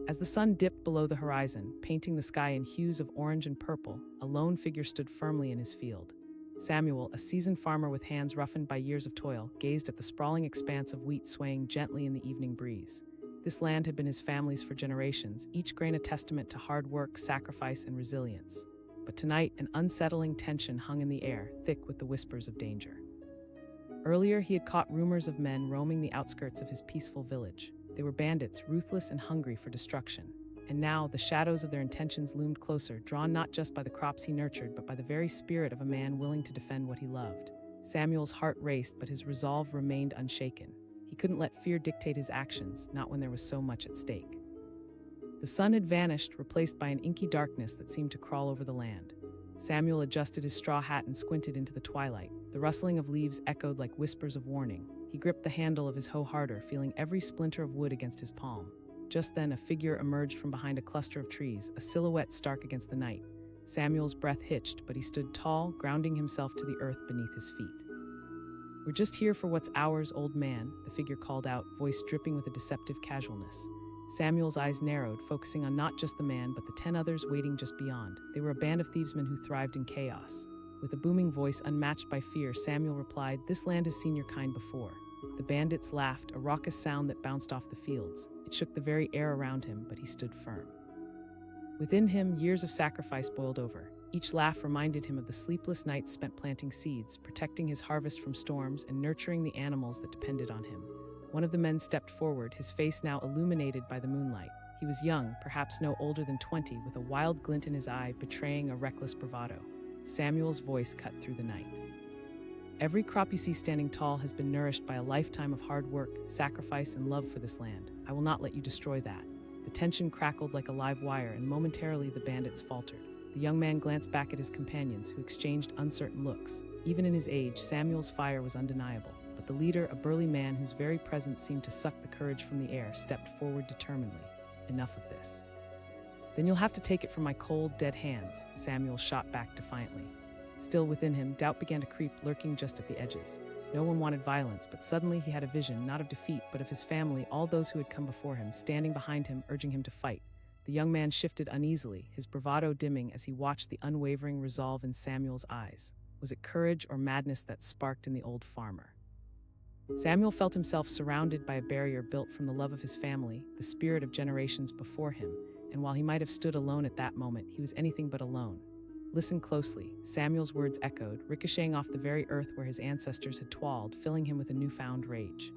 As the sun dipped below the horizon, painting the sky in hues of orange and purple, a lone figure stood firmly in his field. Samuel, a seasoned farmer with hands roughened by years of toil, gazed at the sprawling expanse of wheat swaying gently in the evening breeze. This land had been his family's for generations, each grain a testament to hard work, sacrifice, and resilience. But tonight, an unsettling tension hung in the air, thick with the whispers of danger. Earlier, he had caught rumors of men roaming the outskirts of his peaceful village. They were bandits, ruthless and hungry for destruction. And now, the shadows of their intentions loomed closer, drawn not just by the crops he nurtured, but by the very spirit of a man willing to defend what he loved. Samuel's heart raced, but his resolve remained unshaken. He couldn't let fear dictate his actions, not when there was so much at stake. The sun had vanished, replaced by an inky darkness that seemed to crawl over the land. Samuel adjusted his straw hat and squinted into the twilight. The rustling of leaves echoed like whispers of warning. He gripped the handle of his hoe harder, feeling every splinter of wood against his palm. Just then, a figure emerged from behind a cluster of trees, a silhouette stark against the night. Samuel's breath hitched, but he stood tall, grounding himself to the earth beneath his feet. "We're just here for what's ours, old man," the figure called out, voice dripping with a deceptive casualness. Samuel's eyes narrowed, focusing on not just the man, but the 10 others waiting just beyond. They were a band of thievesmen who thrived in chaos. With a booming voice unmatched by fear, Samuel replied, "This land has seen your kind before." The bandits laughed, a raucous sound that bounced off the fields. It shook the very air around him, but he stood firm. Within him, years of sacrifice boiled over. Each laugh reminded him of the sleepless nights spent planting seeds, protecting his harvest from storms, and nurturing the animals that depended on him. One of the men stepped forward, his face now illuminated by the moonlight. He was young, perhaps no older than 20, with a wild glint in his eye, betraying a reckless bravado. Samuel's voice cut through the night. "Every crop you see standing tall has been nourished by a lifetime of hard work, sacrifice, and love for this land. I will not let you destroy that." The tension crackled like a live wire, and momentarily the bandits faltered. The young man glanced back at his companions, who exchanged uncertain looks. Even in his age, Samuel's fire was undeniable. But the leader, a burly man whose very presence seemed to suck the courage from the air, stepped forward determinedly. "Enough of this." "Then you'll have to take it from my cold, dead hands," Samuel shot back defiantly. Still within him, doubt began to creep, lurking just at the edges. No one wanted violence, but suddenly he had a vision, not of defeat, but of his family, all those who had come before him, standing behind him, urging him to fight. The young man shifted uneasily, his bravado dimming as he watched the unwavering resolve in Samuel's eyes. Was it courage or madness that sparked in the old farmer? Samuel felt himself surrounded by a barrier built from the love of his family, the spirit of generations before him, and while he might have stood alone at that moment, he was anything but alone. Listen closely, Samuel's words echoed, ricocheting off the very earth where his ancestors had toiled, filling him with a newfound rage.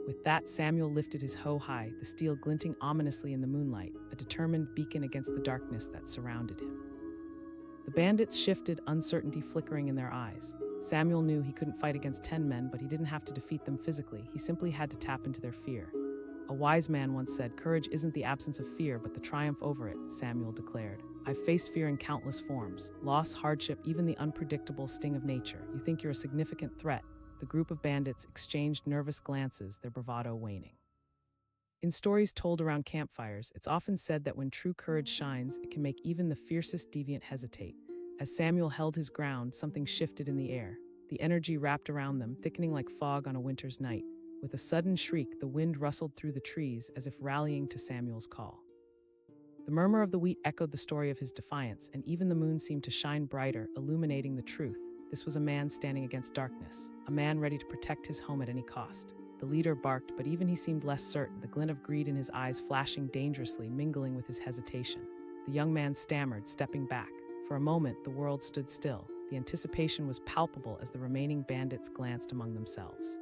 With that, Samuel lifted his hoe high, the steel glinting ominously in the moonlight, a determined beacon against the darkness that surrounded him. The bandits shifted, uncertainty flickering in their eyes. Samuel knew he couldn't fight against 10 men, but he didn't have to defeat them physically. He simply had to tap into their fear. "A wise man once said, 'Courage isn't the absence of fear, but the triumph over it,'" Samuel declared. "I've faced fear in countless forms. Loss, hardship, even the unpredictable sting of nature. You think you're a significant threat." The group of bandits exchanged nervous glances, their bravado waning. In stories told around campfires, it's often said that when true courage shines, it can make even the fiercest deviant hesitate. As Samuel held his ground, something shifted in the air. The energy wrapped around them, thickening like fog on a winter's night. With a sudden shriek, the wind rustled through the trees as if rallying to Samuel's call. The murmur of the wheat echoed the story of his defiance, and even the moon seemed to shine brighter, illuminating the truth. This was a man standing against darkness, a man ready to protect his home at any cost. The leader barked, but even he seemed less certain, the glint of greed in his eyes flashing dangerously, mingling with his hesitation. The young man stammered, stepping back. For a moment, the world stood still. The anticipation was palpable as the remaining bandits glanced among themselves.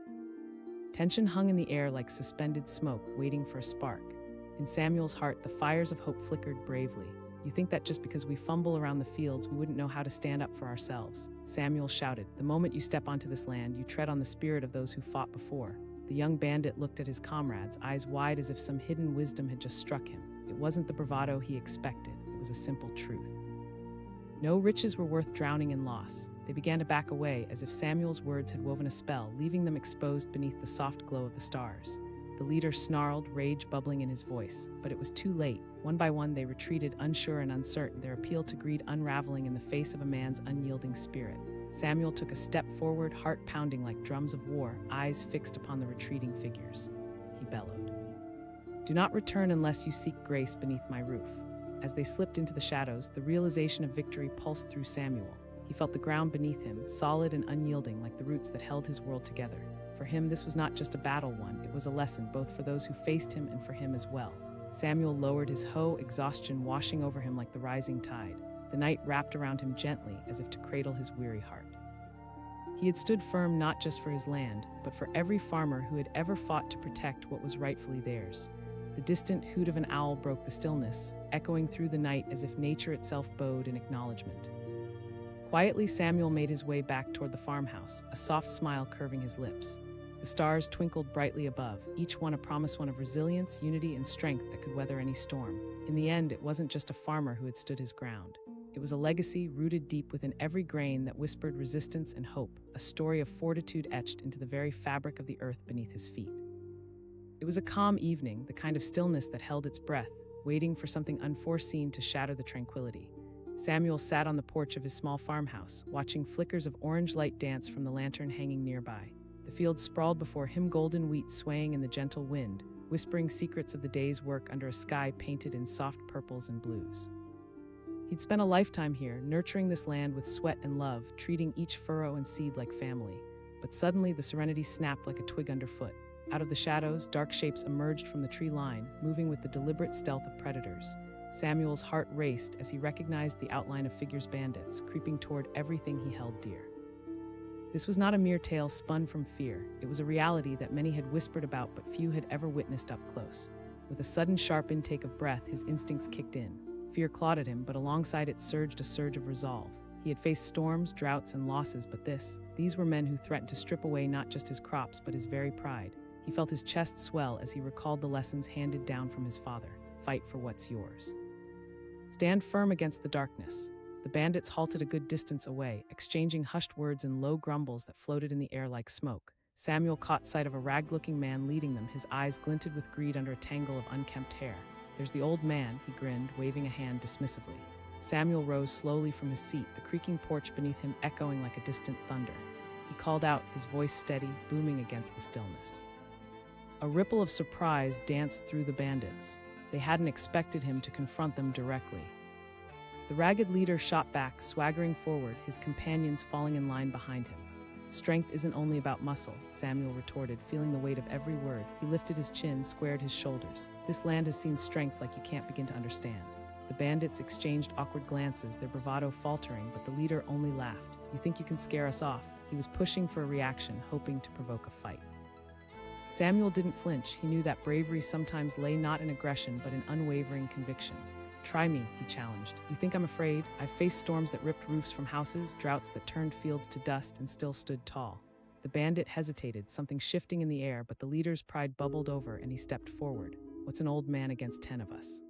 Tension hung in the air like suspended smoke, waiting for a spark. In Samuel's heart, the fires of hope flickered bravely. "You think that just because we fumble around the fields, we wouldn't know how to stand up for ourselves?" Samuel shouted. "The moment you step onto this land, you tread on the spirit of those who fought before." The young bandit looked at his comrades, eyes wide as if some hidden wisdom had just struck him. It wasn't the bravado he expected, it was a simple truth. No riches were worth drowning in loss. They began to back away, as if Samuel's words had woven a spell, leaving them exposed beneath the soft glow of the stars. The leader snarled, rage bubbling in his voice. But it was too late. One by one they retreated, unsure and uncertain, their appeal to greed unraveling in the face of a man's unyielding spirit. Samuel took a step forward, heart pounding like drums of war, eyes fixed upon the retreating figures. He bellowed, "Do not return unless you seek grace beneath my roof." As they slipped into the shadows, the realization of victory pulsed through Samuel. He felt the ground beneath him, solid and unyielding like the roots that held his world together. For him, this was not just a battle won, it was a lesson both for those who faced him and for him as well. Samuel lowered his hoe, exhaustion washing over him like the rising tide. The night wrapped around him gently, as if to cradle his weary heart. He had stood firm not just for his land, but for every farmer who had ever fought to protect what was rightfully theirs. The distant hoot of an owl broke the stillness, echoing through the night as if nature itself bowed in acknowledgement. Quietly, Samuel made his way back toward the farmhouse, a soft smile curving his lips. The stars twinkled brightly above, each one a promise one of resilience, unity, and strength that could weather any storm. In the end, it wasn't just a farmer who had stood his ground. It was a legacy rooted deep within every grain that whispered resistance and hope, a story of fortitude etched into the very fabric of the earth beneath his feet. It was a calm evening, the kind of stillness that held its breath, waiting for something unforeseen to shatter the tranquility. Samuel sat on the porch of his small farmhouse, watching flickers of orange light dance from the lantern hanging nearby. The field sprawled before him, golden wheat swaying in the gentle wind, whispering secrets of the day's work under a sky painted in soft purples and blues. He'd spent a lifetime here, nurturing this land with sweat and love, treating each furrow and seed like family. But suddenly the serenity snapped like a twig underfoot. Out of the shadows, dark shapes emerged from the tree line, moving with the deliberate stealth of predators. Samuel's heart raced as he recognized the outline of figures, bandits, creeping toward everything he held dear. This was not a mere tale spun from fear. It was a reality that many had whispered about but few had ever witnessed up close. With a sudden sharp intake of breath, his instincts kicked in. Fear clawed at him, but alongside it surged a surge of resolve. He had faced storms, droughts, and losses, but these were men who threatened to strip away not just his crops but his very pride. He felt his chest swell as he recalled the lessons handed down from his father. Fight for what's yours. Stand firm against the darkness. The bandits halted a good distance away, exchanging hushed words and low grumbles that floated in the air like smoke. Samuel caught sight of a ragged-looking man leading them, his eyes glinted with greed under a tangle of unkempt hair. "There's the old man," he grinned, waving a hand dismissively. Samuel rose slowly from his seat, the creaking porch beneath him echoing like a distant thunder. He called out, his voice steady, booming against the stillness. A ripple of surprise danced through the bandits. They hadn't expected him to confront them directly. The ragged leader shot back, swaggering forward, his companions falling in line behind him. "Strength isn't only about muscle," Samuel retorted, feeling the weight of every word. He lifted his chin, squared his shoulders. "This land has seen strength like you can't begin to understand." The bandits exchanged awkward glances, their bravado faltering, but the leader only laughed. "You think you can scare us off?" He was pushing for a reaction, hoping to provoke a fight. Samuel didn't flinch. He knew that bravery sometimes lay not in aggression but in unwavering conviction. "Try me," he challenged. "You think I'm afraid? I've faced storms that ripped roofs from houses, droughts that turned fields to dust, and still stood tall." The bandit hesitated, something shifting in the air, but the leader's pride bubbled over and he stepped forward. "What's an old man against 10 of us?"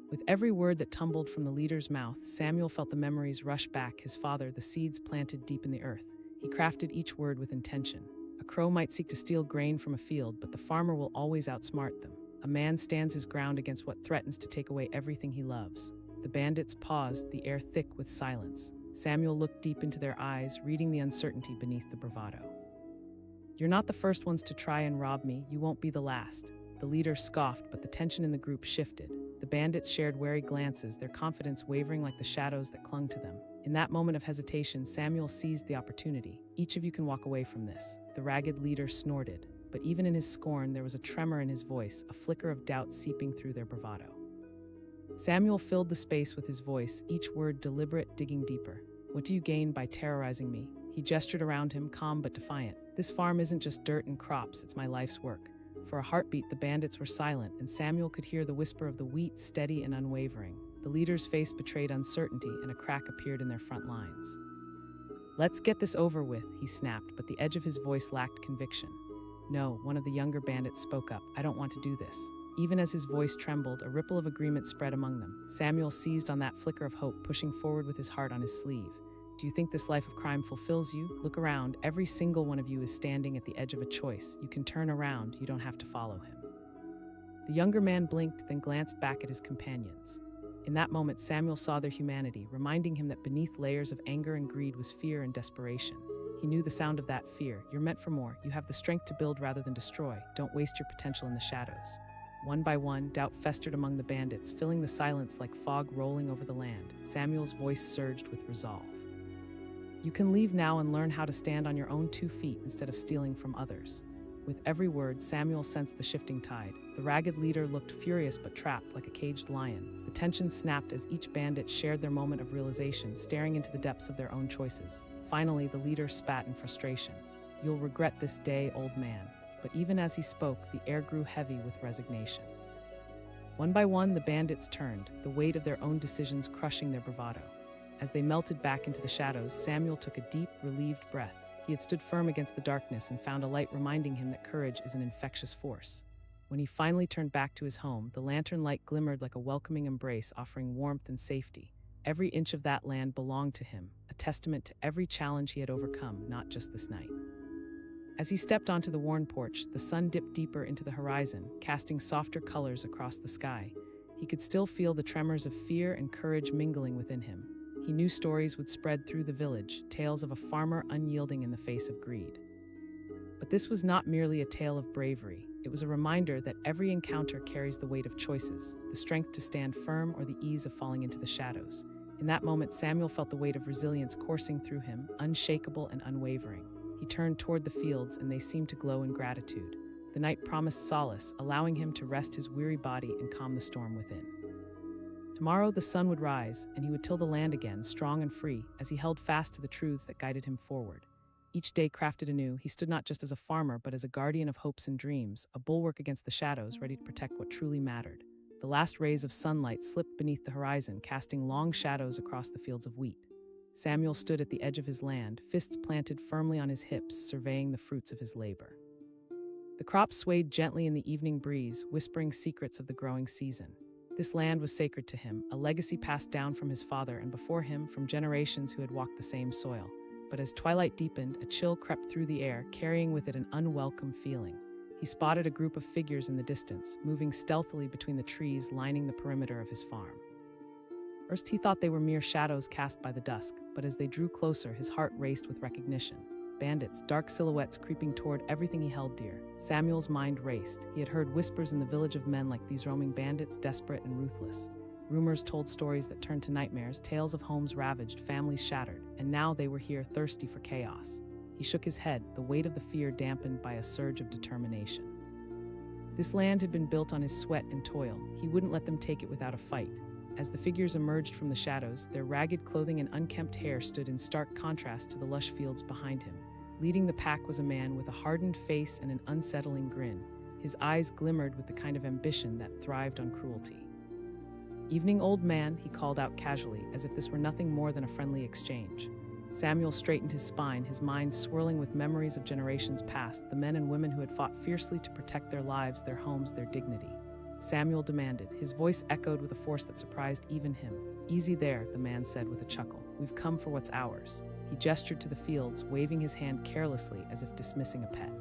With every word that tumbled from the leader's mouth, Samuel felt the memories rush back, his father, the seeds planted deep in the earth. He crafted each word with intention. A crow might seek to steal grain from a field, but the farmer will always outsmart them. A man stands his ground against what threatens to take away everything he loves. The bandits paused, the air thick with silence. Samuel looked deep into their eyes, reading the uncertainty beneath the bravado. "You're not the first ones to try and rob me. You won't be the last." The leader scoffed, but the tension in the group shifted. The bandits shared wary glances, their confidence wavering like the shadows that clung to them. In that moment of hesitation, Samuel seized the opportunity. "Each of you can walk away from this." The ragged leader snorted, but even in his scorn, there was a tremor in his voice, a flicker of doubt seeping through their bravado. Samuel filled the space with his voice, each word deliberate, digging deeper. "What do you gain by terrorizing me?" He gestured around him, calm but defiant. "This farm isn't just dirt and crops, it's my life's work." For a heartbeat, the bandits were silent, and Samuel could hear the whisper of the wheat, steady and unwavering. The leader's face betrayed uncertainty, and a crack appeared in their front lines. "Let's get this over with," he snapped, but the edge of his voice lacked conviction. "No," one of the younger bandits spoke up. "I don't want to do this." Even as his voice trembled, a ripple of agreement spread among them. Samuel seized on that flicker of hope, pushing forward with his heart on his sleeve. "Do you think this life of crime fulfills you? Look around. Every single one of you is standing at the edge of a choice. You can turn around. You don't have to follow him." The younger man blinked, then glanced back at his companions. In that moment, Samuel saw their humanity, reminding him that beneath layers of anger and greed was fear and desperation. He knew the sound of that fear. "You're meant for more. You have the strength to build rather than destroy. Don't waste your potential in the shadows." One by one, doubt festered among the bandits, filling the silence like fog rolling over the land. Samuel's voice surged with resolve. You can leave now and learn how to stand on your own 2 feet instead of stealing from others. With every word, Samuel sensed the shifting tide. The ragged leader looked furious but trapped like a caged lion. The tension snapped as each bandit shared their moment of realization, staring into the depths of their own choices. Finally, the leader spat in frustration. You'll regret this day, old man. But even as he spoke, the air grew heavy with resignation. One by one, the bandits turned, the weight of their own decisions crushing their bravado. As they melted back into the shadows, Samuel took a deep, relieved breath. He had stood firm against the darkness and found a light reminding him that courage is an infectious force. When he finally turned back to his home, the lantern light glimmered like a welcoming embrace, offering warmth and safety. Every inch of that land belonged to him, a testament to every challenge he had overcome, not just this night. As he stepped onto the worn porch, the sun dipped deeper into the horizon, casting softer colors across the sky. He could still feel the tremors of fear and courage mingling within him. He knew stories would spread through the village, tales of a farmer unyielding in the face of greed. But this was not merely a tale of bravery. It was a reminder that every encounter carries the weight of choices, the strength to stand firm or the ease of falling into the shadows. In that moment, Samuel felt the weight of resilience coursing through him, unshakable and unwavering. He turned toward the fields, and they seemed to glow in gratitude. The night promised solace, allowing him to rest his weary body and calm the storm within. Tomorrow the sun would rise, and he would till the land again, strong and free, as he held fast to the truths that guided him forward. Each day crafted anew, he stood not just as a farmer, but as a guardian of hopes and dreams, a bulwark against the shadows, ready to protect what truly mattered. The last rays of sunlight slipped beneath the horizon, casting long shadows across the fields of wheat. Samuel stood at the edge of his land, fists planted firmly on his hips, surveying the fruits of his labor. The crops swayed gently in the evening breeze, whispering secrets of the growing season. This land was sacred to him, a legacy passed down from his father and before him from generations who had walked the same soil. But as twilight deepened, a chill crept through the air, carrying with it an unwelcome feeling. He spotted a group of figures in the distance, moving stealthily between the trees lining the perimeter of his farm. First he thought they were mere shadows cast by the dusk, but as they drew closer, his heart raced with recognition. Bandits, dark silhouettes creeping toward everything he held dear. Samuel's mind raced. He had heard whispers in the village of men like these roaming bandits, desperate and ruthless. Rumors told stories that turned to nightmares, tales of homes ravaged, families shattered, and now they were here thirsty for chaos. He shook his head, the weight of the fear dampened by a surge of determination. This land had been built on his sweat and toil. He wouldn't let them take it without a fight. As the figures emerged from the shadows, their ragged clothing and unkempt hair stood in stark contrast to the lush fields behind him. Leading the pack was a man with a hardened face and an unsettling grin. His eyes glimmered with the kind of ambition that thrived on cruelty. "Evening, old man," he called out casually, as if this were nothing more than a friendly exchange. Samuel straightened his spine, his mind swirling with memories of generations past, the men and women who had fought fiercely to protect their lives, their homes, their dignity. Samuel demanded. His voice echoed with a force that surprised even him. "Easy there," the man said with a chuckle. "We've come for what's ours." He gestured to the fields, waving his hand carelessly as if dismissing a pet.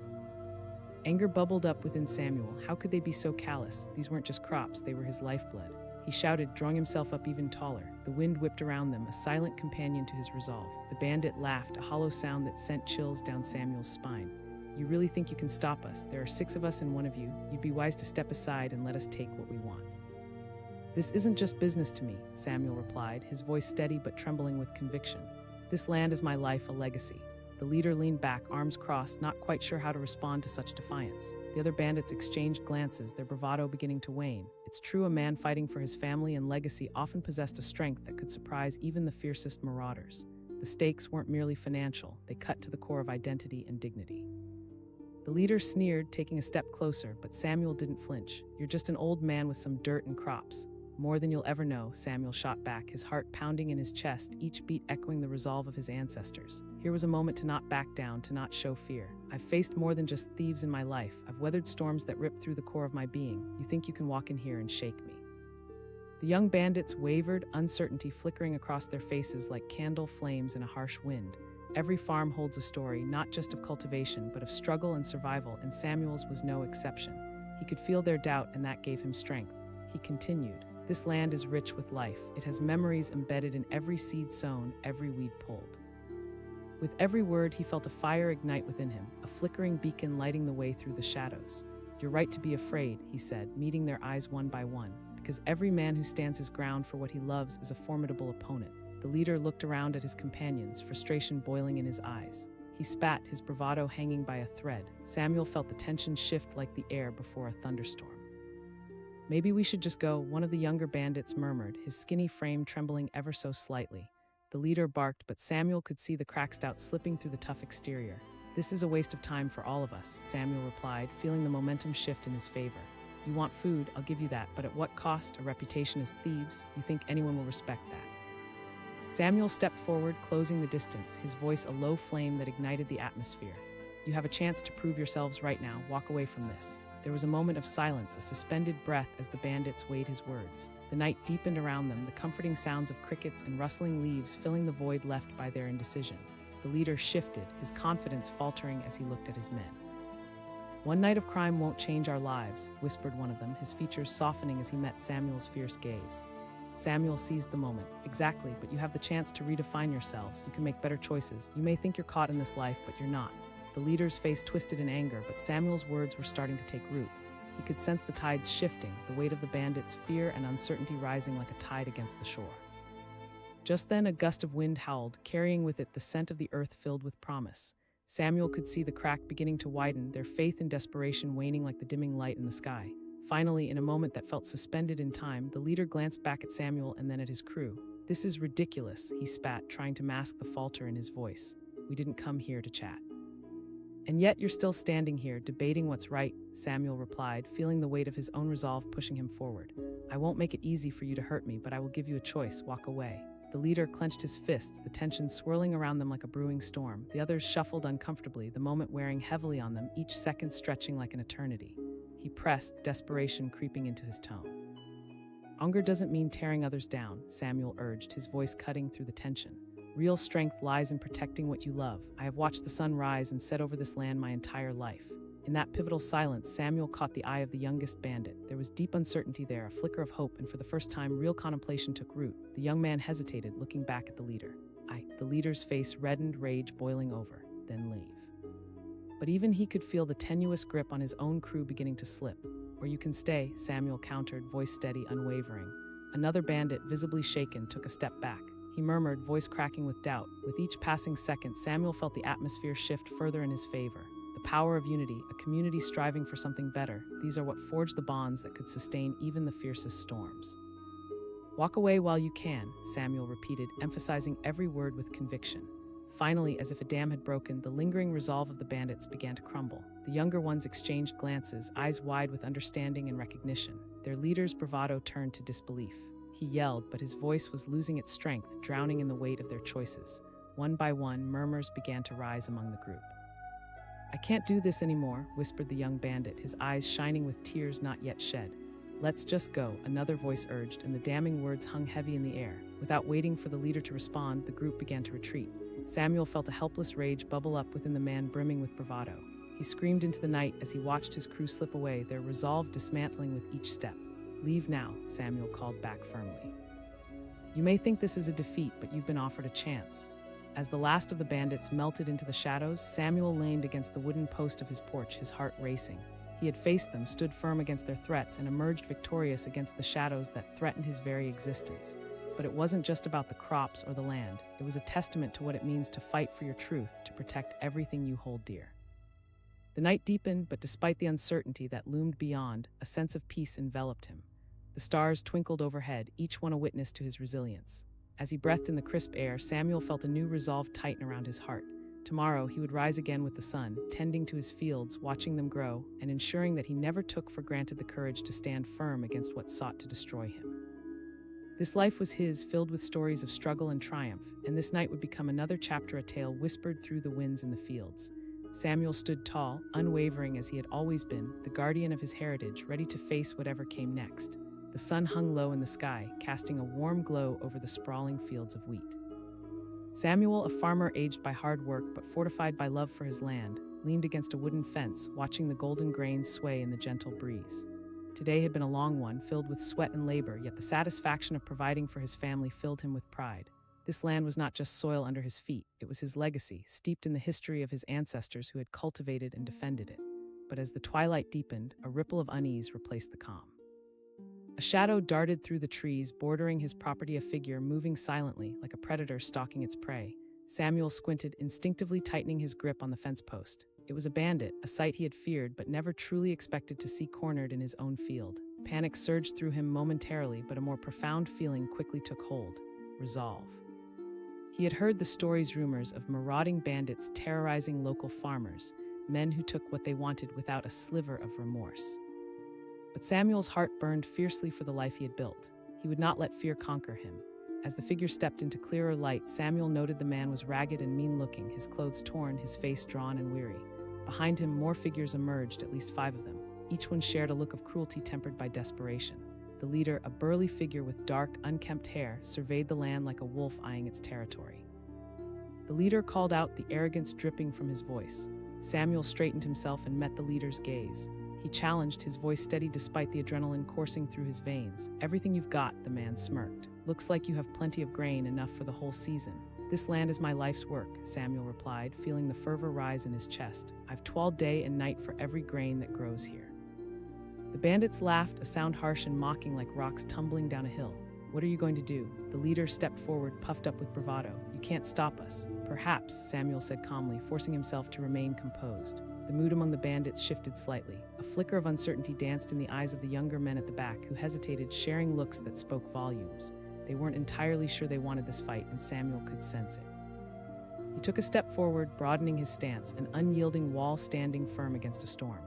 Anger bubbled up within Samuel. How could they be so callous? These weren't just crops, they were his lifeblood. He shouted, drawing himself up even taller. The wind whipped around them, a silent companion to his resolve. The bandit laughed, a hollow sound that sent chills down Samuel's spine. "You really think you can stop us? There are 6 of us and 1 of you. You'd be wise to step aside and let us take what we want." "This isn't just business to me," Samuel replied, his voice steady but trembling with conviction. "This land is my life, a legacy." The leader leaned back, arms crossed, not quite sure how to respond to such defiance. The other bandits exchanged glances, their bravado beginning to wane. It's true, a man fighting for his family and legacy often possessed a strength that could surprise even the fiercest marauders. The stakes weren't merely financial, they cut to the core of identity and dignity. The leader sneered, taking a step closer, but Samuel didn't flinch. "You're just an old man with some dirt and crops." "More than you'll ever know," Samuel shot back, his heart pounding in his chest, each beat echoing the resolve of his ancestors. Here was a moment to not back down, to not show fear. "I've faced more than just thieves in my life. I've weathered storms that ripped through the core of my being. You think you can walk in here and shake me?" The young bandits wavered, uncertainty flickering across their faces like candle flames in a harsh wind. Every farm holds a story, not just of cultivation, but of struggle and survival, and Samuel's was no exception. He could feel their doubt, and that gave him strength. He continued. "This land is rich with life. It has memories embedded in every seed sown, every weed pulled." With every word, he felt a fire ignite within him, a flickering beacon lighting the way through the shadows. "You're right to be afraid," he said, meeting their eyes one by one, "because every man who stands his ground for what he loves is a formidable opponent." The leader looked around at his companions, frustration boiling in his eyes. He spat, his bravado hanging by a thread. Samuel felt the tension shift like the air before a thunderstorm. "Maybe we should just go," one of the younger bandits murmured, his skinny frame trembling ever so slightly. The leader barked, but Samuel could see the cracked stout slipping through the tough exterior. "This is a waste of time for all of us," Samuel replied, feeling the momentum shift in his favor. "You want food, I'll give you that, but at what cost? A reputation as thieves? You think anyone will respect that?" Samuel stepped forward, closing the distance, his voice a low flame that ignited the atmosphere. "You have a chance to prove yourselves right now. Walk away from this." There was a moment of silence, a suspended breath as the bandits weighed his words. The night deepened around them, the comforting sounds of crickets and rustling leaves filling the void left by their indecision. The leader shifted, his confidence faltering as he looked at his men. "One night of crime won't change our lives," whispered one of them, his features softening as he met Samuel's fierce gaze. Samuel seized the moment. "Exactly, but you have the chance to redefine yourselves. You can make better choices. You may think you're caught in this life, but you're not." The leader's face twisted in anger, but Samuel's words were starting to take root. He could sense the tides shifting, the weight of the bandits' fear and uncertainty rising like a tide against the shore. Just then, a gust of wind howled, carrying with it the scent of the earth filled with promise. Samuel could see the crack beginning to widen, their faith and desperation waning like the dimming light in the sky. Finally, in a moment that felt suspended in time, the leader glanced back at Samuel and then at his crew. "This is ridiculous," he spat, trying to mask the falter in his voice. "We didn't come here to chat." "And yet you're still standing here, debating what's right," Samuel replied, feeling the weight of his own resolve pushing him forward. "I won't make it easy for you to hurt me, but I will give you a choice. Walk away." The leader clenched his fists, the tension swirling around them like a brewing storm. The others shuffled uncomfortably, the moment wearing heavily on them, each second stretching like an eternity. He pressed, desperation creeping into his tone. "Anger doesn't mean tearing others down," Samuel urged, his voice cutting through the tension. "Real strength lies in protecting what you love. I have watched the sun rise and set over this land my entire life." In that pivotal silence, Samuel caught the eye of the youngest bandit. There was deep uncertainty there, a flicker of hope, and for the first time, real contemplation took root. The young man hesitated, looking back at the leader. The leader's face reddened, rage boiling over. "Then leave." But even he could feel the tenuous grip on his own crew beginning to slip. "Or you can stay," Samuel countered, voice steady, unwavering. Another bandit, visibly shaken, took a step back. He murmured, voice cracking with doubt. With each passing second, Samuel felt the atmosphere shift further in his favor. The power of unity, a community striving for something better, these are what forged the bonds that could sustain even the fiercest storms. "Walk away while you can," Samuel repeated, emphasizing every word with conviction. Finally, as if a dam had broken, the lingering resolve of the bandits began to crumble. The younger ones exchanged glances, eyes wide with understanding and recognition. Their leader's bravado turned to disbelief. He yelled, but his voice was losing its strength, drowning in the weight of their choices. One by one, murmurs began to rise among the group. "I can't do this anymore," whispered the young bandit, his eyes shining with tears not yet shed. "Let's just go," another voice urged, and the damning words hung heavy in the air. Without waiting for the leader to respond, the group began to retreat. Samuel felt a helpless rage bubble up within the man brimming with bravado. He screamed into the night as he watched his crew slip away, their resolve dismantling with each step. "Leave now," Samuel called back firmly. "You may think this is a defeat, but you've been offered a chance." As the last of the bandits melted into the shadows, Samuel leaned against the wooden post of his porch, his heart racing. He had faced them, stood firm against their threats, and emerged victorious against the shadows that threatened his very existence. But it wasn't just about the crops or the land. It was a testament to what it means to fight for your truth, to protect everything you hold dear. The night deepened, but despite the uncertainty that loomed beyond, a sense of peace enveloped him. The stars twinkled overhead, each one a witness to his resilience. As he breathed in the crisp air, Samuel felt a new resolve tighten around his heart. Tomorrow, he would rise again with the sun, tending to his fields, watching them grow, and ensuring that he never took for granted the courage to stand firm against what sought to destroy him. This life was his, filled with stories of struggle and triumph, and this night would become another chapter, a tale whispered through the winds in the fields. Samuel stood tall, unwavering as he had always been, the guardian of his heritage, ready to face whatever came next. The sun hung low in the sky, casting a warm glow over the sprawling fields of wheat. Samuel, a farmer aged by hard work but fortified by love for his land, leaned against a wooden fence, watching the golden grains sway in the gentle breeze. Today had been a long one, filled with sweat and labor, yet the satisfaction of providing for his family filled him with pride. This land was not just soil under his feet, it was his legacy, steeped in the history of his ancestors who had cultivated and defended it. but as the twilight deepened, a ripple of unease replaced the calm. A shadow darted through the trees, bordering his property, a figure moving silently, like a predator stalking its prey. Samuel squinted, instinctively tightening his grip on the fence post. It was a bandit, a sight he had feared but never truly expected to see cornered in his own field. Panic surged through him momentarily, but a more profound feeling quickly took hold: resolve. He had heard the stories, rumors of marauding bandits terrorizing local farmers, men who took what they wanted without a sliver of remorse. But Samuel's heart burned fiercely for the life he had built. He would not let fear conquer him. As the figure stepped into clearer light, Samuel noted the man was ragged and mean-looking, his clothes torn, his face drawn and weary. Behind him, more figures emerged, at least 5 of them. Each one shared a look of cruelty tempered by desperation. The leader, a burly figure with dark, unkempt hair, surveyed the land like a wolf eyeing its territory. The leader called out, the arrogance dripping from his voice. Samuel straightened himself and met the leader's gaze. He challenged, his voice steady despite the adrenaline coursing through his veins. "Everything you've got," the man smirked. "Looks like you have plenty of grain, enough for the whole season." "This land is my life's work," Samuel replied, feeling the fervor rise in his chest. "I've toiled day and night for every grain that grows here." The bandits laughed, a sound harsh and mocking like rocks tumbling down a hill. "What are you going to do?" The leader stepped forward, puffed up with bravado. "You can't stop us." "Perhaps," Samuel said calmly, forcing himself to remain composed. The mood among the bandits shifted slightly. A flicker of uncertainty danced in the eyes of the younger men at the back, who hesitated, sharing looks that spoke volumes. They weren't entirely sure they wanted this fight, and Samuel could sense it. He took a step forward, broadening his stance, an unyielding wall standing firm against a storm.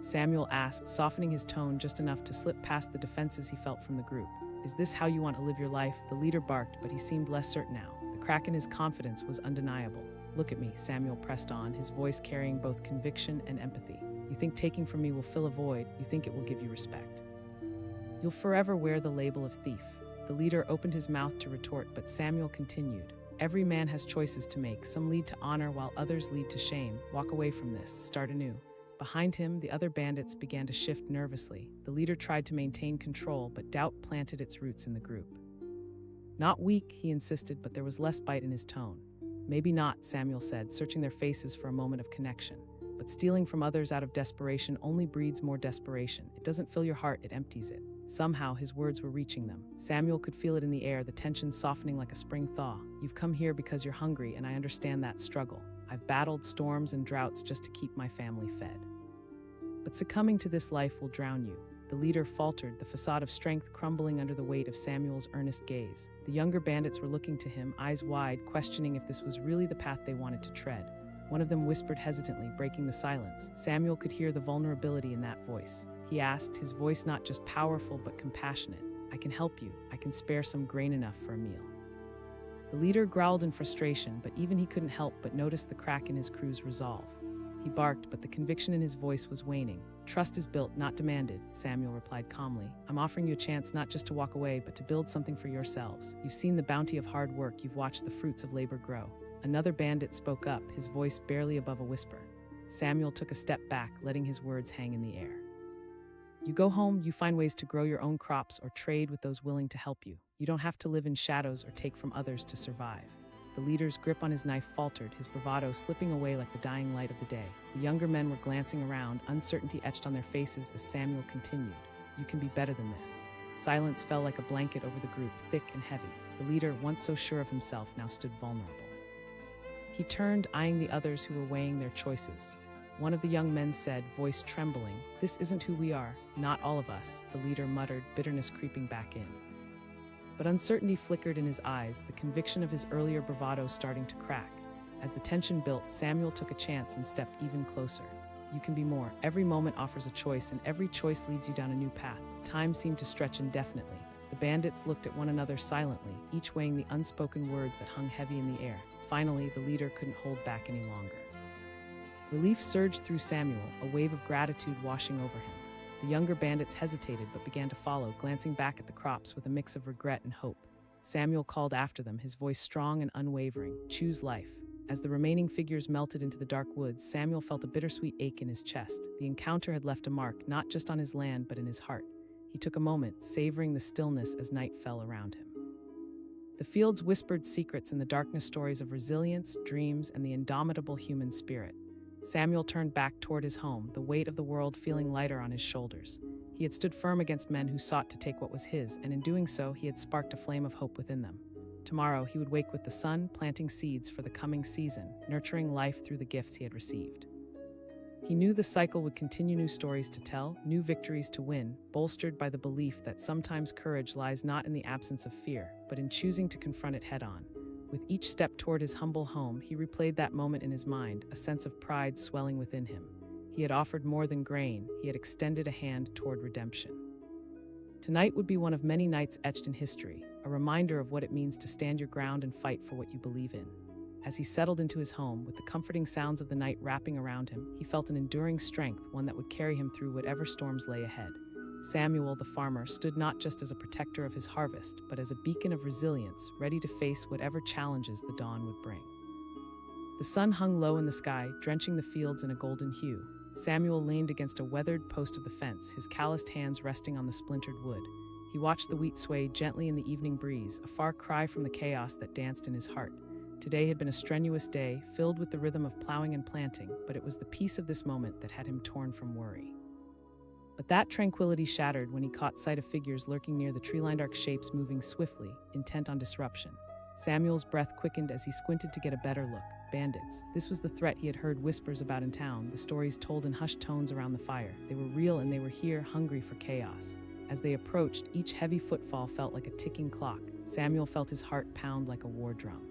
Samuel asked, softening his tone just enough to slip past the defenses he felt from the group. "Is this how you want to live your life?" The leader barked, but he seemed less certain now. The crack in his confidence was undeniable. "Look at me," Samuel pressed on, his voice carrying both conviction and empathy. "You think taking from me will fill a void. You think it will give you respect. You'll forever wear the label of thief." The leader opened his mouth to retort, but Samuel continued. "Every man has choices to make. Some lead to honor while others lead to shame. Walk away from this. Start anew." Behind him, the other bandits began to shift nervously. The leader tried to maintain control, but doubt planted its roots in the group. "Not weak," he insisted, but there was less bite in his tone. "Maybe not," Samuel said, searching their faces for a moment of connection. "But stealing from others out of desperation only breeds more desperation. It doesn't fill your heart, it empties it." Somehow his words were reaching them. Samuel could feel it in the air, the tension softening like a spring thaw. "You've come here because you're hungry, and I understand that struggle. I've battled storms and droughts just to keep my family fed. But succumbing to this life will drown you." The leader faltered, the facade of strength crumbling under the weight of Samuel's earnest gaze. The younger bandits were looking to him, eyes wide, questioning if this was really the path they wanted to tread. One of them whispered hesitantly, breaking the silence. Samuel could hear the vulnerability in that voice. He asked, his voice not just powerful but compassionate, "I can help you. I can spare some grain enough for a meal." The leader growled in frustration, but even he couldn't help but notice the crack in his crew's resolve. He barked, but the conviction in his voice was waning. "Trust is built, not demanded," Samuel replied calmly. "I'm offering you a chance not just to walk away, but to build something for yourselves. You've seen the bounty of hard work, you've watched the fruits of labor grow." Another bandit spoke up, his voice barely above a whisper. Samuel took a step back, letting his words hang in the air. "You go home, you find ways to grow your own crops or trade with those willing to help you. You don't have to live in shadows or take from others to survive." The leader's grip on his knife faltered, his bravado slipping away like the dying light of the day. The younger men were glancing around, uncertainty etched on their faces as Samuel continued. "You can be better than this." Silence fell like a blanket over the group, thick and heavy. The leader, once so sure of himself, now stood vulnerable. He turned, eyeing the others who were weighing their choices. One of the young men said, voice trembling, "This isn't who we are, not all of us," the leader muttered, bitterness creeping back in. But uncertainty flickered in his eyes, the conviction of his earlier bravado starting to crack. As the tension built, Samuel took a chance and stepped even closer. "You can be more. Every moment offers a choice, and every choice leads you down a new path." Time seemed to stretch indefinitely. The bandits looked at one another silently, each weighing the unspoken words that hung heavy in the air. Finally, the leader couldn't hold back any longer. Relief surged through Samuel, a wave of gratitude washing over him. The younger bandits hesitated but began to follow, glancing back at the crops with a mix of regret and hope. Samuel called after them, his voice strong and unwavering, "Choose life." As the remaining figures melted into the dark woods, Samuel felt a bittersweet ache in his chest. The encounter had left a mark, not just on his land but in his heart. He took a moment, savoring the stillness as night fell around him. The fields whispered secrets in the darkness, stories of resilience, dreams, and the indomitable human spirit. Samuel turned back toward his home, the weight of the world feeling lighter on his shoulders. He had stood firm against men who sought to take what was his, and in doing so, he had sparked a flame of hope within them. Tomorrow, he would wake with the sun, planting seeds for the coming season, nurturing life through the gifts he had received. He knew the cycle would continue, new stories to tell, new victories to win, bolstered by the belief that sometimes courage lies not in the absence of fear, but in choosing to confront it head-on. With each step toward his humble home, he replayed that moment in his mind, a sense of pride swelling within him. He had offered more than grain, he had extended a hand toward redemption. Tonight would be one of many nights etched in history, a reminder of what it means to stand your ground and fight for what you believe in. As he settled into his home, with the comforting sounds of the night wrapping around him, he felt an enduring strength, one that would carry him through whatever storms lay ahead. Samuel, the farmer, stood not just as a protector of his harvest, but as a beacon of resilience, ready to face whatever challenges the dawn would bring. The sun hung low in the sky, drenching the fields in a golden hue. Samuel leaned against a weathered post of the fence, his calloused hands resting on the splintered wood. He watched the wheat sway gently in the evening breeze, a far cry from the chaos that danced in his heart. Today had been a strenuous day, filled with the rhythm of plowing and planting, but it was the peace of this moment that had him torn from worry. But that tranquility shattered when he caught sight of figures lurking near the tree-lined arc, shapes moving swiftly, intent on disruption. Samuel's breath quickened as he squinted to get a better look. Bandits. This was the threat he had heard whispers about in town, the stories told in hushed tones around the fire. They were real and they were here, hungry for chaos. As they approached, each heavy footfall felt like a ticking clock. Samuel felt his heart pound like a war drum.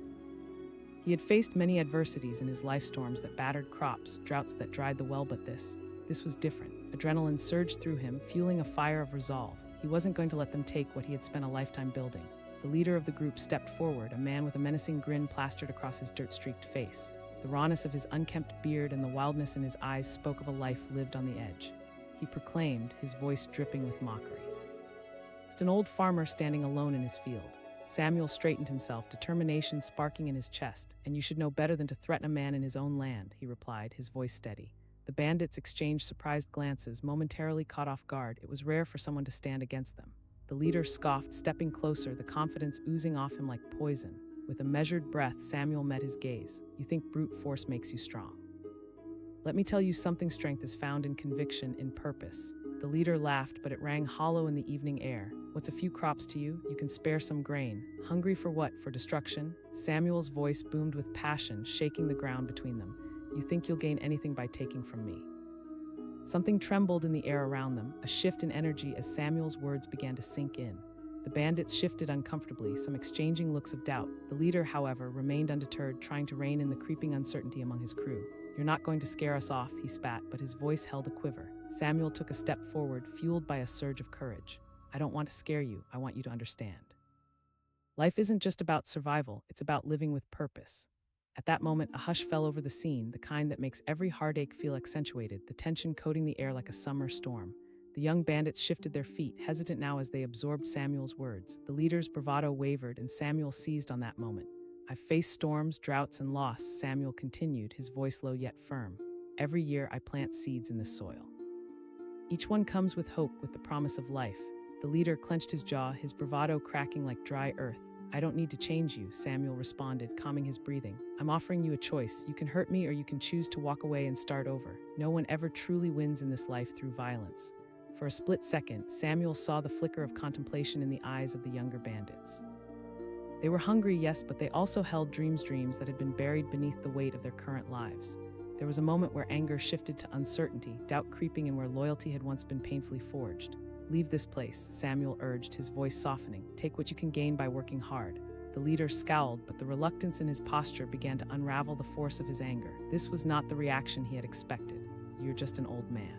He had faced many adversities in his life, storms that battered crops, droughts that dried the well, but this was different. Adrenaline surged through him, fueling a fire of resolve. He wasn't going to let them take what he had spent a lifetime building. The leader of the group stepped forward, a man with a menacing grin plastered across his dirt-streaked face. The rawness of his unkempt beard and the wildness in his eyes spoke of a life lived on the edge. He proclaimed, his voice dripping with mockery. Just an old farmer standing alone in his field. Samuel straightened himself, determination sparking in his chest. "And you should know better than to threaten a man in his own land," he replied, his voice steady. The bandits exchanged surprised glances, momentarily caught off guard. It was rare for someone to stand against them. The leader scoffed, stepping closer, the confidence oozing off him like poison. With a measured breath, Samuel met his gaze. "You think brute force makes you strong? Let me tell you something. Strength is found in conviction, in purpose." The leader laughed, but it rang hollow in the evening air. "What's a few crops to you? You can spare some grain. Hungry for what? For destruction?" Samuel's voice boomed with passion, shaking the ground between them. "You think you'll gain anything by taking from me?" Something trembled in the air around them, a shift in energy as Samuel's words began to sink in. The bandits shifted uncomfortably, some exchanging looks of doubt. The leader, however, remained undeterred, trying to rein in the creeping uncertainty among his crew. "You're not going to scare us off," he spat, but his voice held a quiver. Samuel took a step forward, fueled by a surge of courage. "I don't want to scare you, I want you to understand. Life isn't just about survival, it's about living with purpose." At that moment, a hush fell over the scene, the kind that makes every heartache feel accentuated, the tension coating the air like a summer storm. The young bandits shifted their feet, hesitant now as they absorbed Samuel's words. The leader's bravado wavered, and Samuel seized on that moment. "I've faced storms, droughts, and loss," Samuel continued, his voice low yet firm. "Every year I plant seeds in this soil. Each one comes with hope, with the promise of life." The leader clenched his jaw, his bravado cracking like dry earth. "I don't need to change you," Samuel responded, calming his breathing. "I'm offering you a choice. You can hurt me or you can choose to walk away and start over. No one ever truly wins in this life through violence." For a split second, Samuel saw the flicker of contemplation in the eyes of the younger bandits. They were hungry, yes, but they also held dreams that had been buried beneath the weight of their current lives. There was a moment where anger shifted to uncertainty, doubt creeping in where loyalty had once been painfully forged. "Leave this place," Samuel urged, his voice softening. "Take what you can gain by working hard." The leader scowled, but the reluctance in his posture began to unravel the force of his anger. This was not the reaction he had expected. "You're just an old man."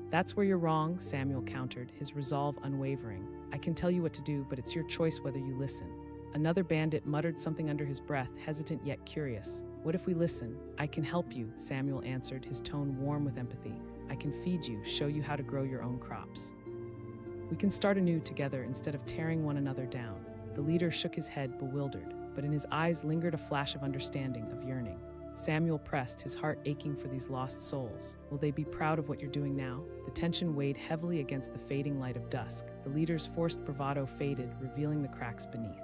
"That's where you're wrong," Samuel countered, his resolve unwavering. "I can tell you what to do, but it's your choice whether you listen." Another bandit muttered something under his breath, hesitant yet curious. "What if we listen?" "I can help you," Samuel answered, his tone warm with empathy. "I can feed you, show you how to grow your own crops. We can start anew together instead of tearing one another down." The leader shook his head, bewildered, but in his eyes lingered a flash of understanding, of yearning. Samuel pressed, his heart aching for these lost souls. "Will they be proud of what you're doing now?" The tension weighed heavily against the fading light of dusk. The leader's forced bravado faded, revealing the cracks beneath.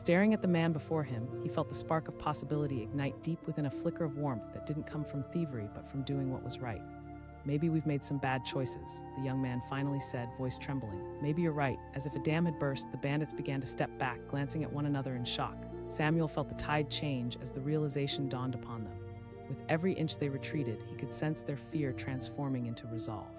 Staring at the man before him, he felt the spark of possibility ignite deep within a flicker of warmth that didn't come from thievery but from doing what was right. "Maybe we've made some bad choices," the young man finally said, voice trembling. "Maybe you're right." As if a dam had burst, the bandits began to step back, glancing at one another in shock. Samuel felt the tide change as the realization dawned upon them. With every inch they retreated, he could sense their fear transforming into resolve.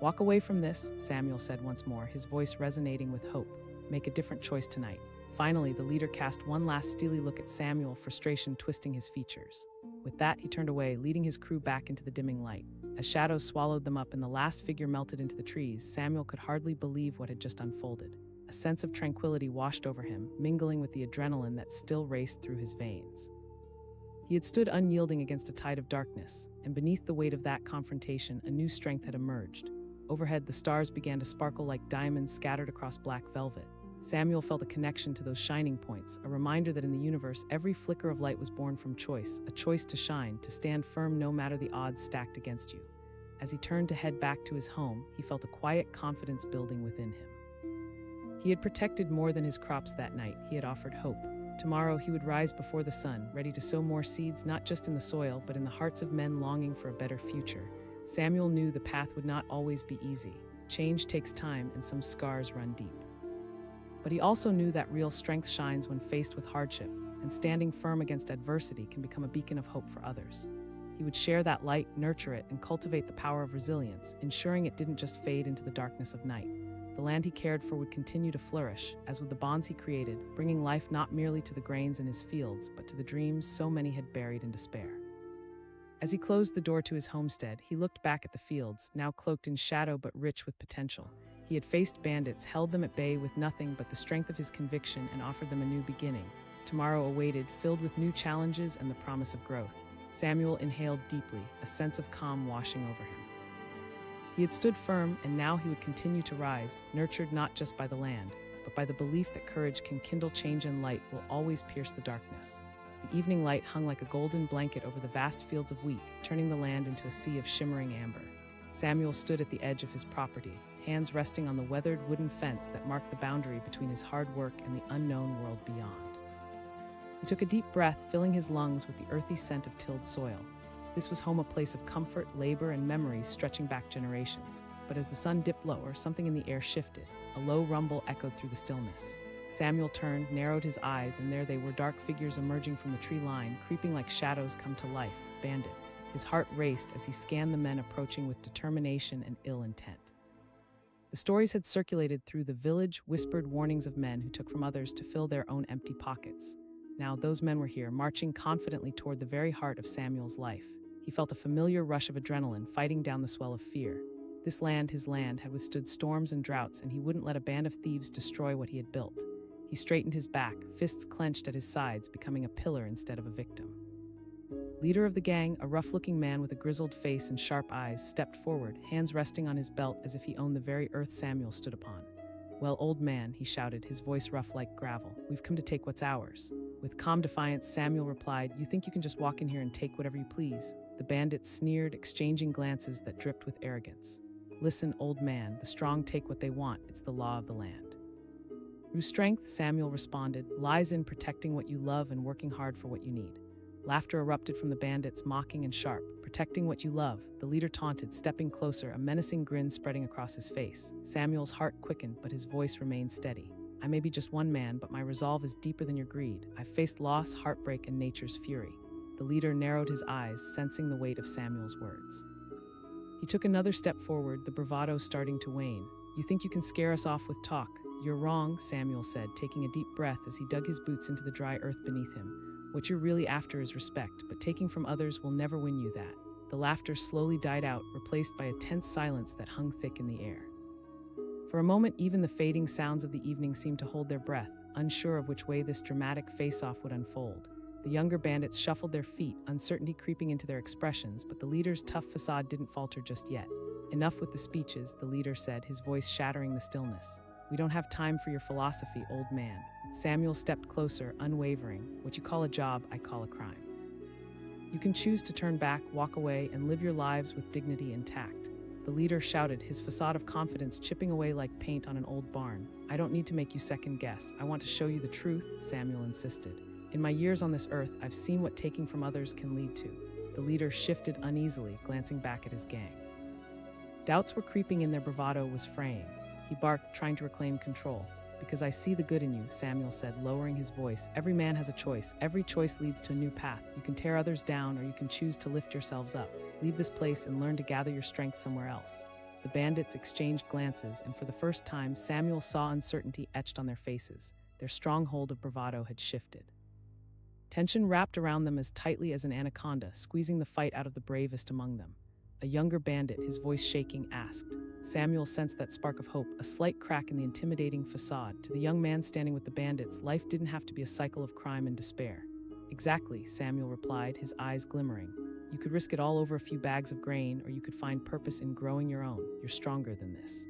"Walk away from this," Samuel said once more, his voice resonating with hope. "Make a different choice tonight." Finally, the leader cast one last steely look at Samuel, frustration twisting his features. With that, he turned away, leading his crew back into the dimming light. As shadows swallowed them up and the last figure melted into the trees, Samuel could hardly believe what had just unfolded. A sense of tranquility washed over him, mingling with the adrenaline that still raced through his veins. He had stood unyielding against a tide of darkness, and beneath the weight of that confrontation, a new strength had emerged. Overhead, the stars began to sparkle like diamonds scattered across black velvet. Samuel felt a connection to those shining points, a reminder that in the universe, every flicker of light was born from choice, a choice to shine, to stand firm no matter the odds stacked against you. As he turned to head back to his home, he felt a quiet confidence building within him. He had protected more than his crops that night. He had offered hope. Tomorrow he would rise before the sun, ready to sow more seeds not just in the soil, but in the hearts of men longing for a better future. Samuel knew the path would not always be easy. Change takes time and some scars run deep. But he also knew that real strength shines when faced with hardship, and standing firm against adversity can become a beacon of hope for others. He would share that light, nurture it, and cultivate the power of resilience, ensuring it didn't just fade into the darkness of night. The land he cared for would continue to flourish, as would the bonds he created, bringing life not merely to the grains in his fields, but to the dreams so many had buried in despair. As he closed the door to his homestead, he looked back at the fields, now cloaked in shadow but rich with potential. He had faced bandits, held them at bay with nothing but the strength of his conviction, and offered them a new beginning. Tomorrow awaited, filled with new challenges and the promise of growth. Samuel inhaled deeply, a sense of calm washing over him. He had stood firm, and now he would continue to rise, nurtured not just by the land, but by the belief that courage can kindle change and light will always pierce the darkness. The evening light hung like a golden blanket over the vast fields of wheat, turning the land into a sea of shimmering amber. Samuel stood at the edge of his property, hands resting on the weathered wooden fence that marked the boundary between his hard work and the unknown world beyond. He took a deep breath, filling his lungs with the earthy scent of tilled soil. This was home a place of comfort, labor, and memories stretching back generations. But as the sun dipped lower, something in the air shifted. A low rumble echoed through the stillness. Samuel turned, narrowed his eyes, and there they were, dark figures emerging from the tree line, creeping like shadows come to life, bandits. His heart raced as he scanned the men approaching with determination and ill intent. The stories had circulated through the village, whispered warnings of men who took from others to fill their own empty pockets. Now those men were here, marching confidently toward the very heart of Samuel's life. He felt a familiar rush of adrenaline fighting down the swell of fear. This land, his land, had withstood storms and droughts, and he wouldn't let a band of thieves destroy what he had built. He straightened his back, fists clenched at his sides, becoming a pillar instead of a victim. Leader of the gang, a rough-looking man with a grizzled face and sharp eyes, stepped forward, hands resting on his belt as if he owned the very earth Samuel stood upon. "Well, old man," he shouted, his voice rough like gravel, "we've come to take what's ours." With calm defiance, Samuel replied, "You think you can just walk in here and take whatever you please?" The bandits sneered, exchanging glances that dripped with arrogance. "Listen, old man, the strong take what they want. It's the law of the land." "True strength," Samuel responded, "lies in protecting what you love and working hard for what you need." Laughter erupted from the bandits, mocking and sharp. "Protecting what you love," the leader taunted, stepping closer, a menacing grin spreading across his face. Samuel's heart quickened, but his voice remained steady. "I may be just one man, but my resolve is deeper than your greed. I've faced loss, heartbreak, and nature's fury." The leader narrowed his eyes, sensing the weight of Samuel's words. He took another step forward, the bravado starting to wane. "You think you can scare us off with talk? You're wrong," Samuel said, taking a deep breath as he dug his boots into the dry earth beneath him. "What you're really after is respect, but taking from others will never win you that." The laughter slowly died out, replaced by a tense silence that hung thick in the air. For a moment, even the fading sounds of the evening seemed to hold their breath, unsure of which way this dramatic face-off would unfold. The younger bandits shuffled their feet, uncertainty creeping into their expressions, but the leader's tough facade didn't falter just yet. "Enough with the speeches," the leader said, his voice shattering the stillness. "We don't have time for your philosophy, old man." Samuel stepped closer, unwavering. "What you call a job, I call a crime. You can choose to turn back, walk away, and live your lives with dignity and tact. The leader shouted, his facade of confidence chipping away like paint on an old barn. "I don't need to make you second guess. I want to show you the truth," Samuel insisted. "In my years on this earth, I've seen what taking from others can lead to." The leader shifted uneasily, glancing back at his gang. Doubts were creeping in, their bravado was fraying. He barked, trying to reclaim control. "Because I see the good in you," Samuel said, lowering his voice. "Every man has a choice. Every choice leads to a new path. You can tear others down, or you can choose to lift yourselves up. Leave this place and learn to gather your strength somewhere else." The bandits exchanged glances, and for the first time, Samuel saw uncertainty etched on their faces. Their stronghold of bravado had shifted. Tension wrapped around them as tightly as an anaconda, squeezing the fight out of the bravest among them. A younger bandit, his voice shaking, asked. Samuel sensed that spark of hope, a slight crack in the intimidating facade. To the young man standing with the bandits, life didn't have to be a cycle of crime and despair. "Exactly," Samuel replied, his eyes glimmering. "You could risk it all over a few bags of grain, or you could find purpose in growing your own. You're stronger than this."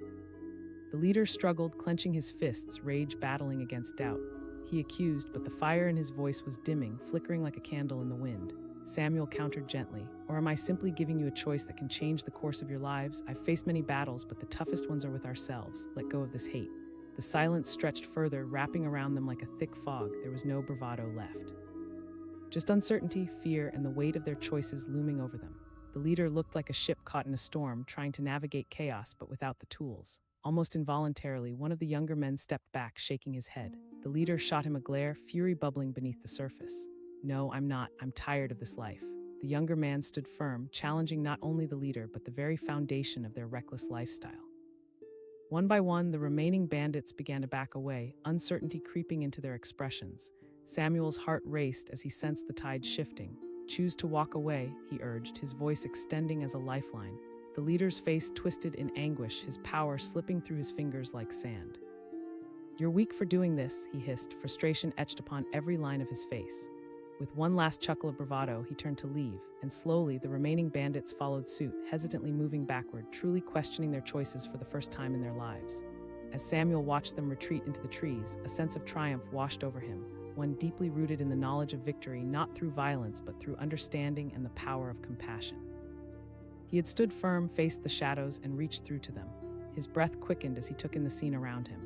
The leader struggled, clenching his fists, rage battling against doubt. He accused, but the fire in his voice was dimming, flickering like a candle in the wind. Samuel countered gently. "Or am I simply giving you a choice that can change the course of your lives? I've faced many battles, but the toughest ones are with ourselves. Let go of this hate." The silence stretched further, wrapping around them like a thick fog. There was no bravado left. Just uncertainty, fear, and the weight of their choices looming over them. The leader looked like a ship caught in a storm, trying to navigate chaos but without the tools. Almost involuntarily, one of the younger men stepped back, shaking his head. The leader shot him a glare, fury bubbling beneath the surface. "No, I'm not. I'm tired of this life." The younger man stood firm, challenging not only the leader but the very foundation of their reckless lifestyle. One by one, the remaining bandits began to back away, uncertainty creeping into their expressions. Samuel's heart raced as he sensed the tide shifting. "Choose to walk away," he urged, his voice extending as a lifeline. The leader's face twisted in anguish, his power slipping through his fingers like sand. "You're weak for doing this," he hissed, frustration etched upon every line of his face. With one last chuckle of bravado, he turned to leave, and slowly the remaining bandits followed suit, hesitantly moving backward, truly questioning their choices for the first time in their lives. As Samuel watched them retreat into the trees, a sense of triumph washed over him, one deeply rooted in the knowledge of victory, not through violence but through understanding and the power of compassion. He had stood firm, faced the shadows, and reached through to them. His breath quickened as he took in the scene around him.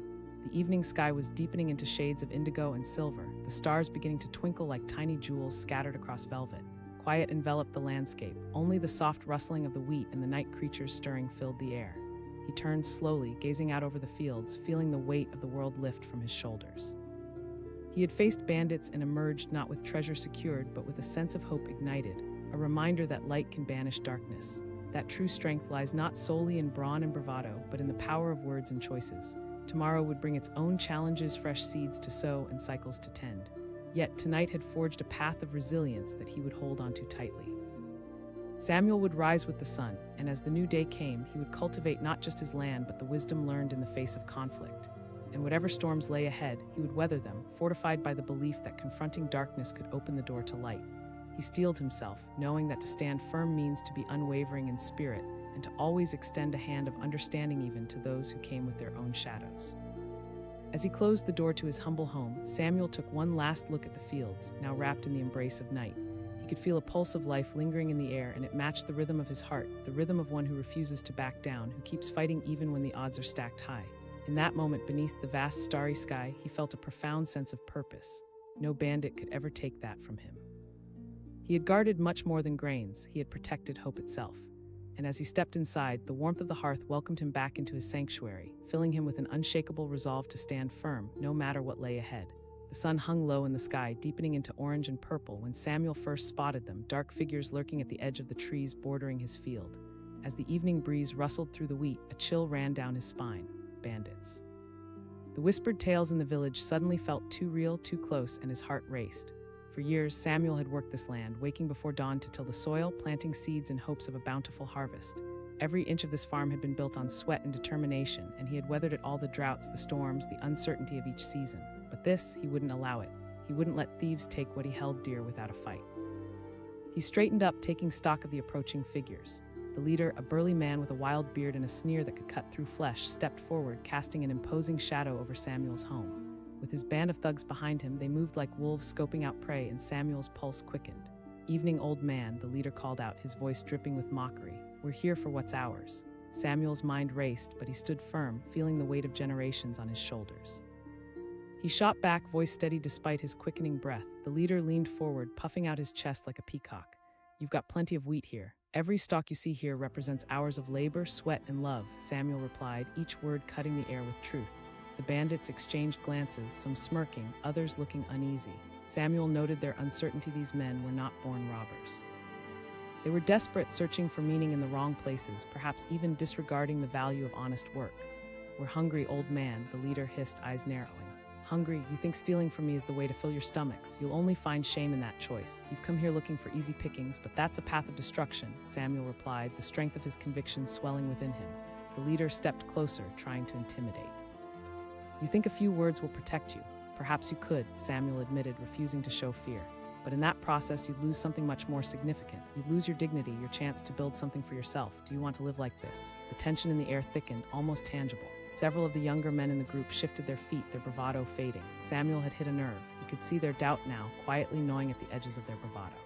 The evening sky was deepening into shades of indigo and silver, the stars beginning to twinkle like tiny jewels scattered across velvet. Quiet enveloped the landscape, only the soft rustling of the wheat and the night creatures stirring filled the air. He turned slowly, gazing out over the fields, feeling the weight of the world lift from his shoulders. He had faced bandits and emerged not with treasure secured, but with a sense of hope ignited, a reminder that light can banish darkness, that true strength lies not solely in brawn and bravado, but in the power of words and choices. Tomorrow would bring its own challenges, fresh seeds to sow and cycles to tend. Yet tonight had forged a path of resilience that he would hold onto tightly. Samuel would rise with the sun, and as the new day came, he would cultivate not just his land, but the wisdom learned in the face of conflict. And whatever storms lay ahead, he would weather them, fortified by the belief that confronting darkness could open the door to light. He steeled himself, knowing that to stand firm means to be unwavering in spirit, and to always extend a hand of understanding even to those who came with their own shadows. As he closed the door to his humble home, Samuel took one last look at the fields, now wrapped in the embrace of night. He could feel a pulse of life lingering in the air, and it matched the rhythm of his heart, the rhythm of one who refuses to back down, who keeps fighting even when the odds are stacked high. In that moment, beneath the vast starry sky, he felt a profound sense of purpose. No bandit could ever take that from him. He had guarded much more than grains, he had protected hope itself. And as he stepped inside, the warmth of the hearth welcomed him back into his sanctuary, filling him with an unshakable resolve to stand firm, no matter what lay ahead. The sun hung low in the sky, deepening into orange and purple when Samuel first spotted them, dark figures lurking at the edge of the trees bordering his field. As the evening breeze rustled through the wheat, a chill ran down his spine. Bandits. The whispered tales in the village suddenly felt too real, too close, and his heart raced. For years, Samuel had worked this land, waking before dawn to till the soil, planting seeds in hopes of a bountiful harvest. Every inch of this farm had been built on sweat and determination, and he had weathered it all, the droughts, the storms, the uncertainty of each season. But this, he wouldn't allow it. He wouldn't let thieves take what he held dear without a fight. He straightened up, taking stock of the approaching figures. The leader, a burly man with a wild beard and a sneer that could cut through flesh, stepped forward, casting an imposing shadow over Samuel's home. With his band of thugs behind him, they moved like wolves scoping out prey, and Samuel's pulse quickened. "Evening, old man," the leader called out, his voice dripping with mockery. "We're here for what's ours." Samuel's mind raced, but he stood firm, feeling the weight of generations on his shoulders. He shot back, voice steady despite his quickening breath. The leader leaned forward, puffing out his chest like a peacock. "You've got plenty of wheat here. Every stalk you see here represents hours of labor, sweat, and love," Samuel replied, each word cutting the air with truth. The bandits exchanged glances, some smirking, others looking uneasy. Samuel noted their uncertainty. These men were not born robbers. They were desperate, searching for meaning in the wrong places, perhaps even disregarding the value of honest work. "We're hungry, old man," the leader hissed, eyes narrowing. "Hungry? You think stealing from me is the way to fill your stomachs? You'll only find shame in that choice. You've come here looking for easy pickings, but that's a path of destruction," Samuel replied, the strength of his conviction swelling within him. The leader stepped closer, trying to intimidate. "You think a few words will protect you? Perhaps you could," Samuel admitted, refusing to show fear. "But in that process, you'd lose something much more significant. You'd lose your dignity, your chance to build something for yourself. Do you want to live like this?" The tension in the air thickened, almost tangible. Several of the younger men in the group shifted their feet, their bravado fading. Samuel had hit a nerve. He could see their doubt now, quietly gnawing at the edges of their bravado.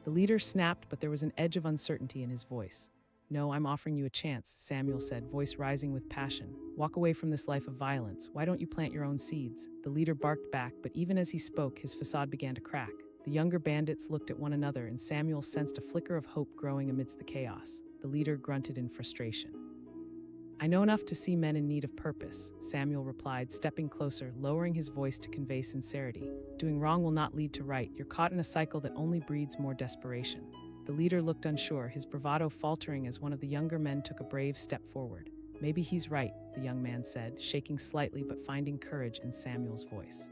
The leader snapped, but there was an edge of uncertainty in his voice. "No, I'm offering you a chance," Samuel said, voice rising with passion. "Walk away from this life of violence. Why don't you plant your own seeds?" The leader barked back, but even as he spoke, his facade began to crack. The younger bandits looked at one another, and Samuel sensed a flicker of hope growing amidst the chaos. The leader grunted in frustration. "I know enough to see men in need of purpose," Samuel replied, stepping closer, lowering his voice to convey sincerity. "Doing wrong will not lead to right. You're caught in a cycle that only breeds more desperation." The leader looked unsure, his bravado faltering as one of the younger men took a brave step forward. "Maybe he's right," the young man said, shaking slightly but finding courage in Samuel's voice.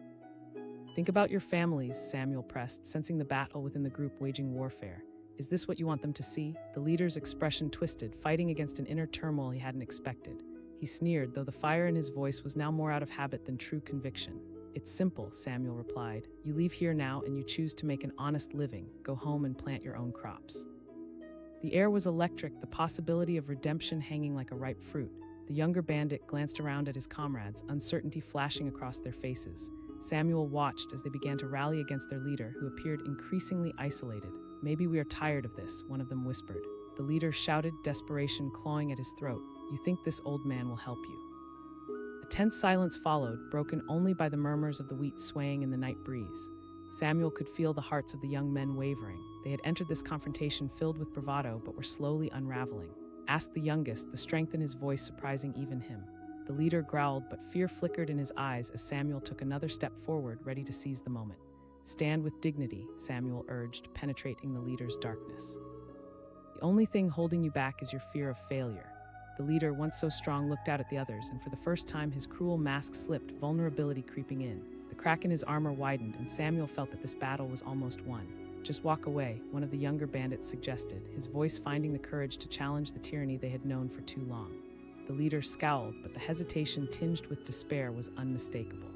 "Think about your families," Samuel pressed, sensing the battle within the group waging warfare. "Is this what you want them to see?" The leader's expression twisted, fighting against an inner turmoil he hadn't expected. He sneered, though the fire in his voice was now more out of habit than true conviction. "It's simple," Samuel replied. "You leave here now and you choose to make an honest living. Go home and plant your own crops." The air was electric, the possibility of redemption hanging like a ripe fruit. The younger bandit glanced around at his comrades, uncertainty flashing across their faces. Samuel watched as they began to rally against their leader, who appeared increasingly isolated. "Maybe we are tired of this," one of them whispered. The leader shouted, desperation clawing at his throat. "You think this old man will help you?" A tense silence followed, broken only by the murmurs of the wheat swaying in the night breeze. Samuel could feel the hearts of the young men wavering. They had entered this confrontation filled with bravado, but were slowly unraveling. Asked the youngest, the strength in his voice surprising even him. The leader growled, but fear flickered in his eyes as Samuel took another step forward, ready to seize the moment. "Stand with dignity," Samuel urged, penetrating the leader's darkness. "The only thing holding you back is your fear of failure." The leader, once so strong, looked out at the others, and for the first time his cruel mask slipped, vulnerability creeping in. The crack in his armor widened, and Samuel felt that this battle was almost won. "Just walk away," one of the younger bandits suggested, his voice finding the courage to challenge the tyranny they had known for too long. The leader scowled, but the hesitation tinged with despair was unmistakable.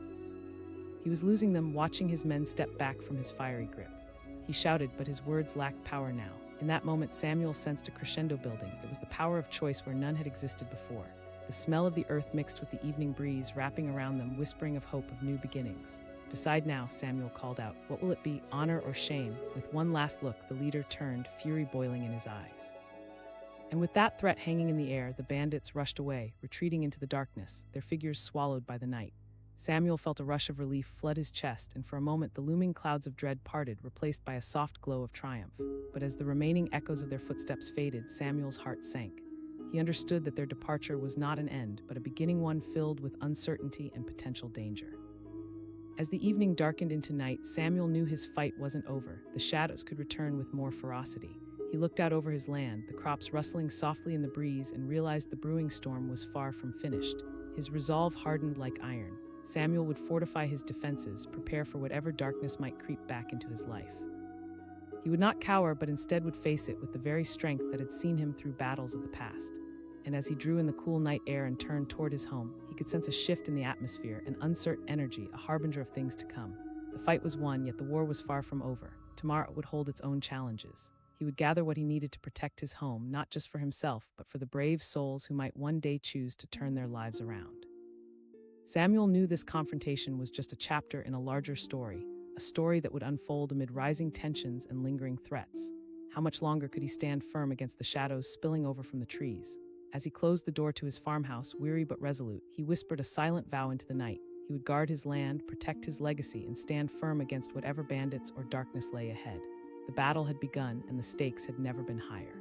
He was losing them, watching his men step back from his fiery grip. He shouted, but his words lacked power now. In that moment, Samuel sensed a crescendo building. It was the power of choice where none had existed before. The smell of the earth mixed with the evening breeze wrapping around them, whispering of hope of new beginnings. "Decide now," Samuel called out. "What will it be, honor or shame?" With one last look, the leader turned, fury boiling in his eyes. And with that threat hanging in the air, the bandits rushed away, retreating into the darkness, their figures swallowed by the night. Samuel felt a rush of relief flood his chest, and for a moment the looming clouds of dread parted, replaced by a soft glow of triumph. But as the remaining echoes of their footsteps faded, Samuel's heart sank. He understood that their departure was not an end, but a beginning one filled with uncertainty and potential danger. As the evening darkened into night, Samuel knew his fight wasn't over. The shadows could return with more ferocity. He looked out over his land, the crops rustling softly in the breeze, and realized the brewing storm was far from finished. His resolve hardened like iron. Samuel would fortify his defenses, prepare for whatever darkness might creep back into his life. He would not cower, but instead would face it with the very strength that had seen him through battles of the past. And as he drew in the cool night air and turned toward his home, he could sense a shift in the atmosphere, an uncertain energy, a harbinger of things to come. The fight was won, yet the war was far from over. Tomorrow would hold its own challenges. He would gather what he needed to protect his home, not just for himself, but for the brave souls who might one day choose to turn their lives around. Samuel knew this confrontation was just a chapter in a larger story, a story that would unfold amid rising tensions and lingering threats. How much longer could he stand firm against the shadows spilling over from the trees? As he closed the door to his farmhouse, weary but resolute, he whispered a silent vow into the night. He would guard his land, protect his legacy, and stand firm against whatever bandits or darkness lay ahead. The battle had begun, and the stakes had never been higher.